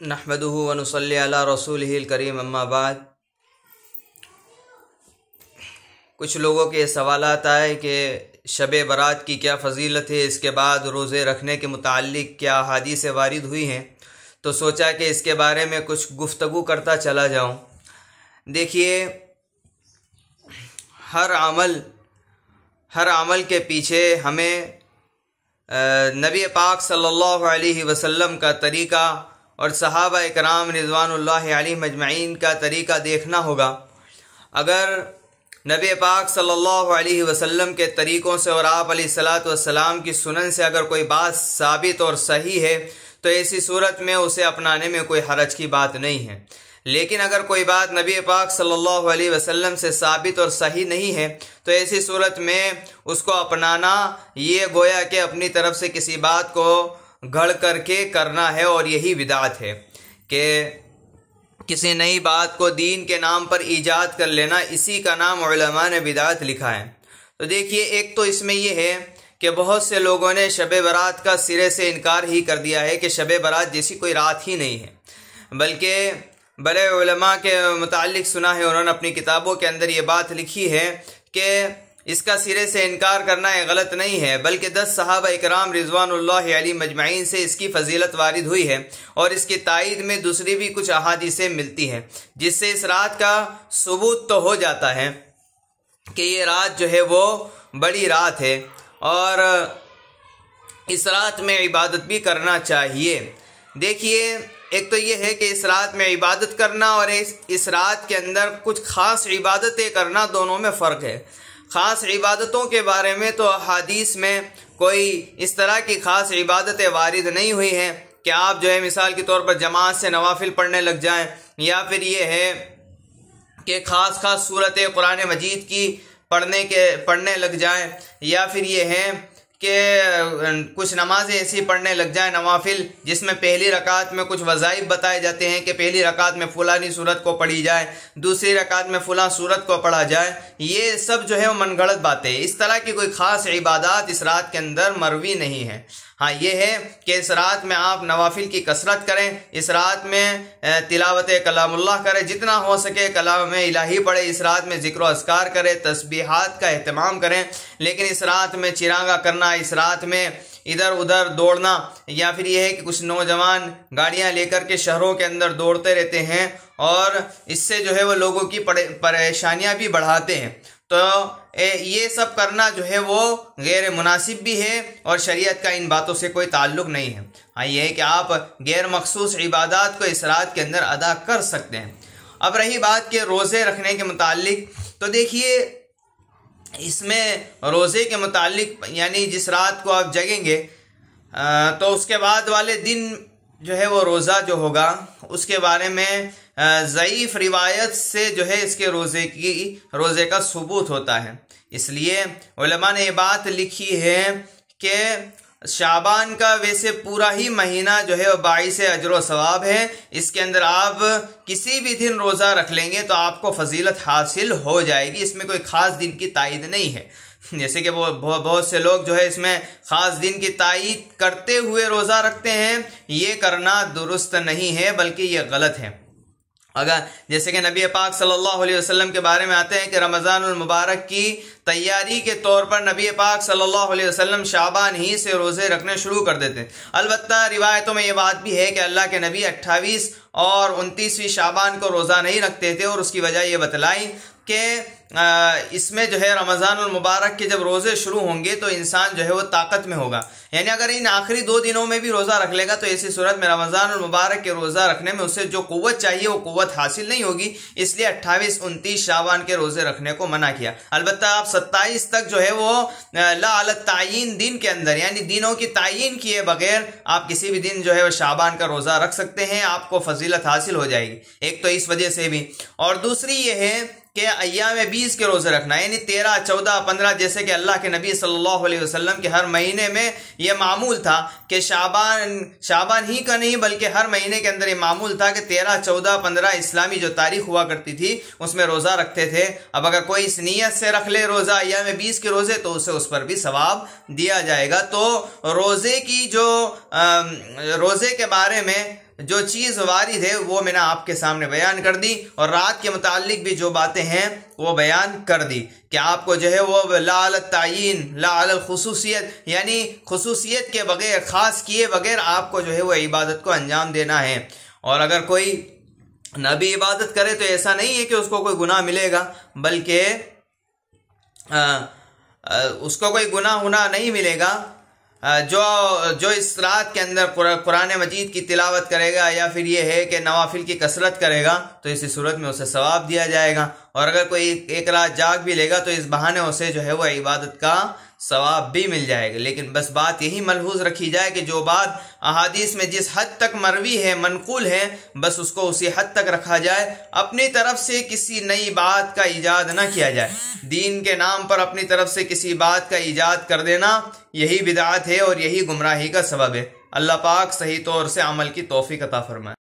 نحمدہ ونصلی علی رسولہ الکریم اما بعد۔ کچھ لوگوں کے سوالات آئے کہ شب برات کی کیا فضیلت ہے، اس کے بعد روزے رکھنے کے متعلق کیا احادیث وارد ہوئی ہیں، تو سوچا کہ اس کے بارے میں کچھ گفتگو کرتا چلا جاؤں۔ دیکھیے، ہر عمل کے پیچھے ہمیں نبی پاک صلی اللہ علیہ وسلم کا طریقہ اور صحابہ اکرام رضوان اللہ علیہم اجمعین کا طریقہ دیکھنا ہوگا۔ اگر نبی پاک صلی اللہ علیہ وسلم کے طریقوں سے اور آپ علیہ الصلاۃ والسلام کی سنن سے اگر کوئی بات ثابت اور صحیح ہے تو ایسی صورت میں اسے اپنانے میں کوئی حرج کی بات نہیں ہے، لیکن اگر کوئی بات نبی پاک صلی اللہ علیہ وسلم سے ثابت اور صحیح نہیں ہے تو ایسی صورت میں اس کو اپنانا یہ گویا کہ اپنی طرف سے کسی بات کو گھڑ کر کے کرنا ہے، اور یہی بدعت ہے کہ کسی نئی بات کو دین کے نام پر ایجاد کر لینا، اسی کا نام علماء نے بدعت لکھا ہے۔ تو دیکھیے، ایک تو اس میں یہ ہے کہ بہت سے لوگوں نے شب برات کا سرے سے انکار ہی کر دیا ہے کہ شب برات جیسی کوئی رات ہی نہیں ہے، بلکہ بڑے علماء کے متعلق سنا ہے، انہوں نے اپنی کتابوں کے اندر یہ بات لکھی ہے کہ اس کا سرے سے انکار کرنا یہ غلط نہیں ہے، بلکہ 10 صحابہ اکرام رضوان اللہ علیہم مجمعین سے اس کی فضیلت وارد ہوئی ہے، اور اس کی تائید میں دوسری بھی کچھ احادیثیں ملتی ہیں، جس سے اس رات کا ثبوت تو ہو جاتا ہے کہ یہ رات جو ہے وہ بڑی رات ہے، اور اس رات میں عبادت بھی کرنا چاہیے۔ دیکھیے، ایک تو یہ ہے کہ اس رات میں عبادت کرنا اور اس رات کے اندر کچھ خاص عبادتیں کرنا، دونوں میں فرق ہے۔ خاص عبادتوں کے بارے میں تو احادیث میں کوئی اس طرح کی خاص عبادتیں وارد نہیں ہوئی ہیں کہ آپ جو ہے مثال کے طور پر جماعت سے نوافل پڑھنے لگ جائیں، یا پھر یہ ہے کہ خاص صورتیں قرآن مجید کی پڑھنے لگ جائیں، یا پھر یہ ہے کہ کچھ نمازیں ایسی پڑھنے لگ جائیں نوافل جس میں پہلی رکعت میں کچھ وظائف بتائے جاتے ہیں کہ پہلی رکعت میں فلانی صورت کو پڑھی جائے، دوسری رکعت میں فلاں صورت کو پڑھا جائے، یہ سب جو ہے وہ من گھڑت باتیں ہیں۔ اس طرح کی کوئی خاص عبادات اس رات کے اندر مروی نہیں ہے۔ ہاں، یہ ہے کہ اس رات میں آپ نوافل کی کثرت کریں، اس رات میں تلاوت کلام اللہ کریں، جتنا ہو سکے کلام الہی پڑھیں، اس رات میں ذکر و اذکار کریں، تسبیحات کا اہتمام کریں، لیکن اس رات میں چراغاں کرنا، اس رات میں ادھر ادھر دوڑنا، یا پھر یہ ہے کہ کچھ نوجوان گاڑیاں لے کر کے شہروں کے اندر دوڑتے رہتے ہیں اور اس سے جو ہے وہ لوگوں کی پریشانیاں بھی بڑھاتے ہیں، تو یہ سب کرنا جو ہے وہ غیر مناسب بھی ہے اور شریعت کا ان باتوں سے کوئی تعلق نہیں ہے۔ ہاں، یہ ہے کہ آپ غیر مخصوص عبادات کو اس رات کے اندر ادا کر سکتے ہیں۔ اب رہی بات کہ روزے رکھنے کے متعلق، تو دیکھیے اس میں روزے کے متعلق یعنی جس رات کو آپ جگیں گے تو اس کے بعد والے دن جو ہے وہ روزہ جو ہوگا، اس کے بارے میں ضعیف روایت سے جو ہے اس کے روزے کا ثبوت ہوتا ہے۔ اس لیے علماء نے یہ بات لکھی ہے کہ شعبان کا ویسے پورا ہی مہینہ جو ہے وہ باعث اجر و ثواب ہے، اس کے اندر آپ کسی بھی دن روزہ رکھ لیں گے تو آپ کو فضیلت حاصل ہو جائے گی، اس میں کوئی خاص دن کی تائید نہیں ہے۔ جیسے کہ بہت سے لوگ جو ہے اس میں خاص دن کی تائید کرتے ہوئے روزہ رکھتے ہیں، یہ کرنا درست نہیں ہے بلکہ یہ غلط ہے۔ اگر جیسے کہ نبی پاک صلی اللہ علیہ وسلم کے بارے میں آتے ہیں کہ رمضان المبارک کی تیاری کے طور پر نبی پاک صلی اللہ علیہ وسلم شعبان ہی سے روزے رکھنے شروع کر دیتے ہیں۔ البتہ روایتوں میں یہ بات بھی ہے کہ اللہ کے نبی 28 اور 29ویں شعبان کو روزہ نہیں رکھتے تھے، اور اس کی وجہ یہ بتلائی کہ اس میں جو ہے رمضان المبارک کے جب روزے شروع ہوں گے تو انسان جو ہے وہ طاقت میں ہوگا، یعنی اگر ان آخری 2 دنوں میں بھی روزہ رکھ لے گا تو ایسی صورت میں رمضان المبارک کے روزہ رکھنے میں اسے جو قوت چاہیے وہ قوت حاصل نہیں ہوگی، اس لیے 28 29 شعبان کے روزے رکھنے کو منع کیا۔ البتہ آپ 27 تک جو ہے وہ لا علی التعین دن کے اندر یعنی دنوں کی تعین کیے بغیر آپ کسی بھی دن جو ہے وہ شعبان کا روزہ رکھ سکتے ہیں، آپ کو فضیلت حاصل ہو جائے گی۔ ایک تو اس وجہ سے بھی، اور دوسری یہ ہے کہ ایام 20 کے روزے رکھنا، یعنی 13 14 15، جیسے کہ اللہ کے نبی صلی اللہ علیہ وسلم کے ہر مہینے میں یہ معمول تھا کہ شعبان ہی کا نہیں بلکہ ہر مہینے کے اندر یہ معمول تھا کہ 13 14 15 اسلامی جو تاریخ ہوا کرتی تھی اس میں روزہ رکھتے تھے۔ اب اگر کوئی اس نیت سے رکھ لے روزہ ایام 20 کے روزے تو اسے اس پر بھی ثواب دیا جائے گا۔ تو روزے کے بارے میں جو چیز وارد ہے وہ میں نے آپ کے سامنے بیان کر دی، اور رات کے متعلق بھی جو باتیں ہیں وہ بیان کر دی کہ آپ کو جو ہے وہ لا علی التعیین لا علی الخصوصیت، یعنی خصوصیت کے بغیر، خاص کیے بغیر آپ کو جو ہے وہ عبادت کو انجام دینا ہے۔ اور اگر کوئی نہ بھی عبادت کرے تو ایسا نہیں ہے کہ اس کو کوئی گناہ ملے گا، بلکہ اس کو کوئی گناہ نہیں ملے گا۔ جو اس رات کے اندر قرآن مجید کی تلاوت کرے گا یا پھر یہ ہے کہ نوافل کی کثرت کرے گا تو اسی صورت میں اسے ثواب دیا جائے گا، اور اگر کوئی ایک رات جاگ بھی لے گا تو اس بہانے اسے جو ہے وہ عبادت کا ثواب بھی مل جائے گا۔ لیکن بس بات یہی ملحوظ رکھی جائے کہ جو بات احادیث میں جس حد تک مروی ہے، منقول ہے، بس اس کو اسی حد تک رکھا جائے، اپنی طرف سے کسی نئی بات کا ایجاد نہ کیا جائے۔ دین کے نام پر اپنی طرف سے کسی بات کا ایجاد کر دینا یہی بدعت ہے اور یہی گمراہی کا سبب ہے۔ اللہ پاک صحیح طور سے عمل کی توفیق عطا فرمائے۔